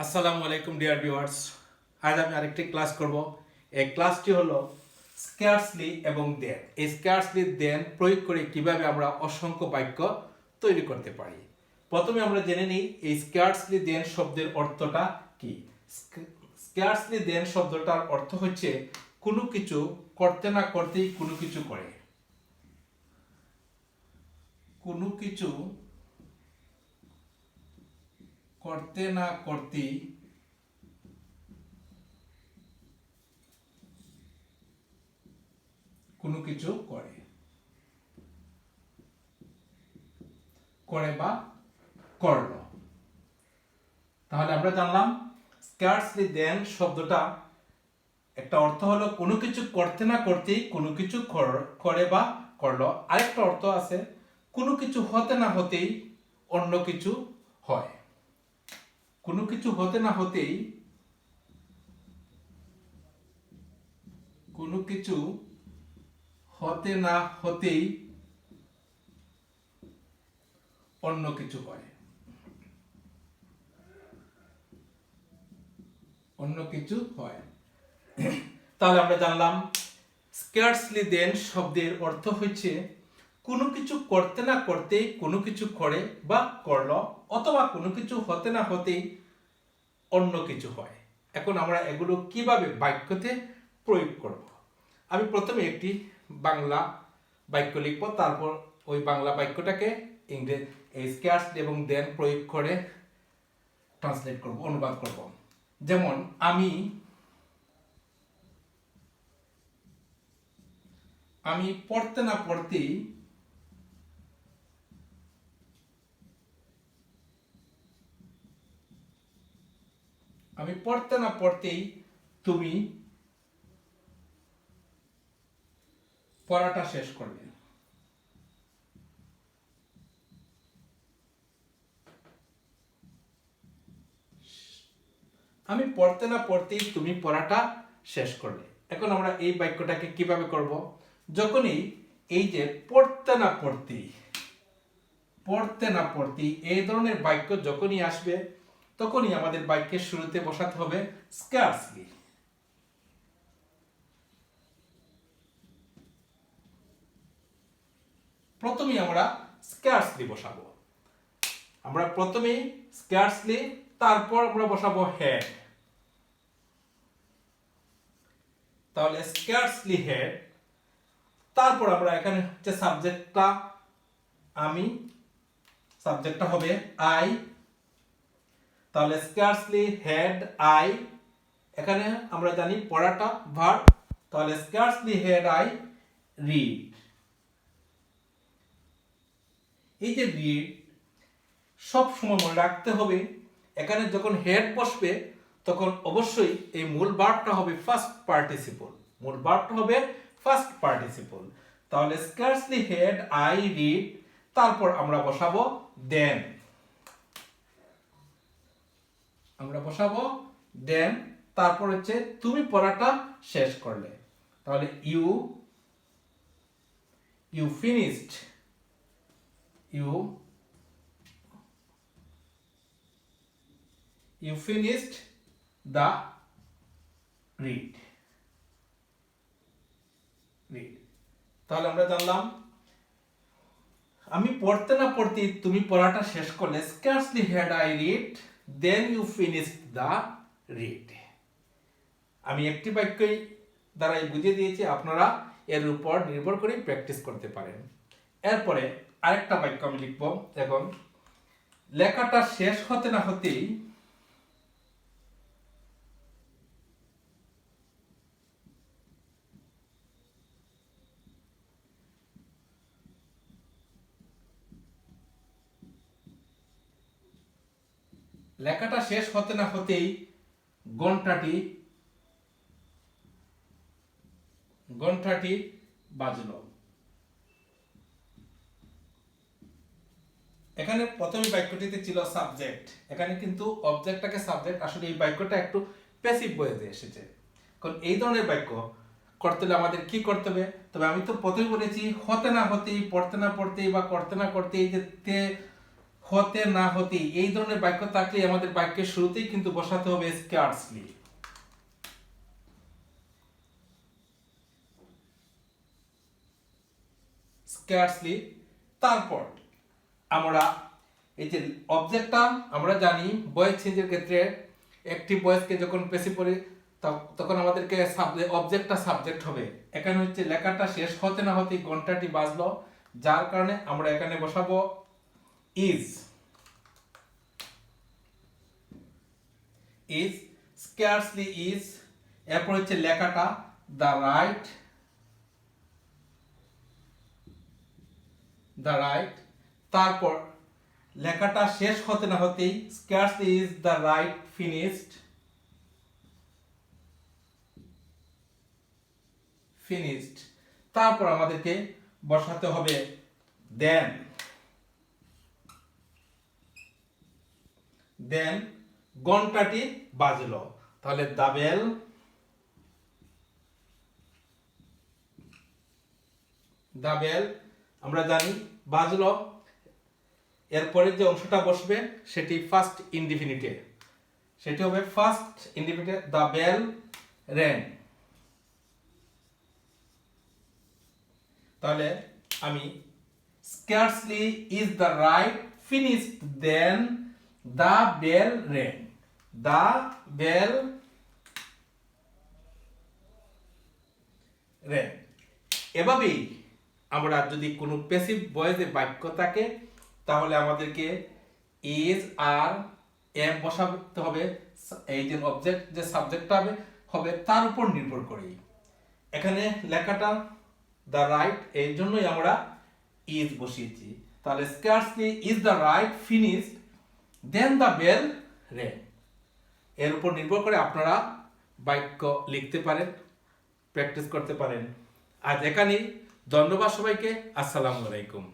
আসসালামু আলাইকুম dear viewers. আজ আমি আরেকটি ক্লাস করব। এই ক্লাসটি হলো স্কার্সলি এবং দেন। এই স্কার্সলি দেন প্রয়োগ করে কিভাবে আমরা অসংখ্য বাক্য তৈরি করতে পারি। প্রথমে আমরা জেনে নিই এই স্কার্সলি দেন শব্দের অর্থটা কি। স্কার্সলি দেন শব্দটার অর্থ হচ্ছে কোনো কিছু করতে না করতেই কোনো কিছু করে, কোনো কিছু করতে না করতেই কোনো কিছু করে করে বা করলো। তাহলে আমরা জানলাম স্কার্সলি দেন শব্দটা একটা অর্থ হলো কোনো কিছু করতে না করতেই কোনো কিছু করে বা করলো। আরেকটা অর্থ আছে কোনো কিছু হতে না হতেই অন্য কিছু হয়। কোনো কিছু হতে না হতেই কোনো কিছু হতে না হতেই অন্য কিছু হয়, অন্য কিছু হয়। তাহলে আমরা জানলাম স্কার্সলি দেন শব্দের অর্থ হচ্ছে কোনো কিছু করতে না করতেই কোনো কিছু করে বা করলো, অথবা কোনো কিছু হতে না হতেই অন্য কিছু হয়। এখন আমরা এগুলো কিভাবে বাক্যতে প্রয়োগ করব। আমি প্রথমে একটি বাংলা বাক্য লিখব, তারপর ওই বাংলা বাক্যটাকে ইংরেজি এই স্কার্সলি এবং দেন প্রয়োগ করে ট্রান্সলেট করব, অনুবাদ করব। যেমন আমি পড়তে না পড়তেই তুমি পড়াটা শেষ করবে। আমি পড়তে না পড়তেই তুমি পড়াটা শেষ করলে। এখন আমরা এই বাক্যটাকে কিভাবে করব। যখনই এই যে পড়তে না পড়তেই এই ধরনের বাক্য যখনই আসবে তখনই আমাদের বাক্যের শুরুতে বসাতে হবে স্কার্সলি। প্রথমেই আমরা স্কার্সলি বসাবো। আমরা প্রথমেই স্কার্সলি, তারপর আমরা বসাবো হেড। তাহলে স্কার্সলি হেড, তারপর আমরা এখানে হচ্ছে সাবজেক্টটা সাবজেক্টটা হবে আই। তাহলে স্কার্সলি হেড আই, এখানে আমরা জানি পড়াটা ভার্ব। তাহলে স্কার্সলি হেড আই রিড। এই যে রিড সব সময় মনে রাখতে হবে, এখানে যখন হেড বসবে তখন অবশ্যই এই মূল ভার্বটা হবে ফার্স্ট পার্টিসিপল। তাহলে স্কার্সলি হেড আই রিড, তারপর আমরা বসাবো দেন। তারপর হচ্ছে তুমি পড়াটা শেষ করলে। তাহলে ইউ ফিনিশড the read. তাহলে আমরা জানলাম আমি পড়তে না পড়তেই তুমি পড়াটা শেষ করলে। Scarcely had I read, then you finished the read. আমি একটি বাক্যই দ্বারাই বুঝিয়ে দিয়েছি, আপনারা এর উপর নির্ভর করে প্র্যাকটিস করতে পারেন। এরপরে আরেকটা বাক্য আমি লিখব। এখন লেখাটা শেষ হতে না হতেই ঘন্টাটি বাজলো। এখানে প্রথমে বাক্যটিতে ছিল সাবজেক্ট, এখানে কিন্তু অবজেক্টটাকে সাবজেক্ট, আসলে এই বাক্যটা একটু প্যাসিভ বয়েতে এসেছে। কারণ এই ধরনের বাক্য করতে হলে আমাদের কি করতে হবে। তবে আমি তো প্রথমে বলেছি হতে না হতেই, পড়তে না পড়তেই বা করতে না করতেই যে হতে না হতেই, এই ধরনের বাক্য থাকলে আমাদের বাক্যের শুরুতেই কিন্তু বসাতে হবে স্কার্সলি। স্কার্সলি। তারপর আমরা এই যে অবজেক্টটা আমরা জানি ভয়েস চেঞ্জের ক্ষেত্রে একটি ভয়েসকে যখন পেশি পড়ি তখন আমাদেরকে অবজেক্টটা সাবজেক্ট হবে। এখানে হচ্ছে লেখাটা শেষ হতে না হতেই ঘন্টাটি বাজলো, যার কারণে আমরা এখানে বসাবো ইজ। Is, scarcely is. এরপর হচ্ছে লেখাটা দ্য রাইট, দ্য রাইট। তারপর লেখাটা শেষ হতে না হতেই scarcely is the right finished, finished. তারপর আমাদেরকে বসাতে হবে দেন, দেন ঘন্টাটি বাজলো। তাহলে দ্য বেল, দ্য বেল আমরা জানি বাজলো। এরপরে যে অংশটা বসবে সেটি ফার্স্ট ইনডিফিনিটে, সেটি হবে ফার্স্ট ইনডিফিনিটে দ্য বেল র্যাং। তাহলে আমি scarcely is the right finished then the bell rang, the bell rang। এভাবেই আমরা যদি কোনো প্যাসিভ ভয়েসে বাক্য থাকে তাহলে আমাদেরকে ইজ আর এম বসাতে হবে, এই যে অবজেক্ট যে সাবজেক্টটা হবে তার উপর নির্ভর করে। এখানে লেখাটা দ্য রাইট, এই জন্যই আমরা ইজ বসিয়েছি। তাহলে scarcely is the right finished then the bell rang. এর উপর নির্ভর করে আপনারা বাক্য লিখতে পারেন, প্র্যাকটিস করতে পারেন। আজ এখানেই। ধন্যবাদ সবাইকে। আসসালামু আলাইকুম।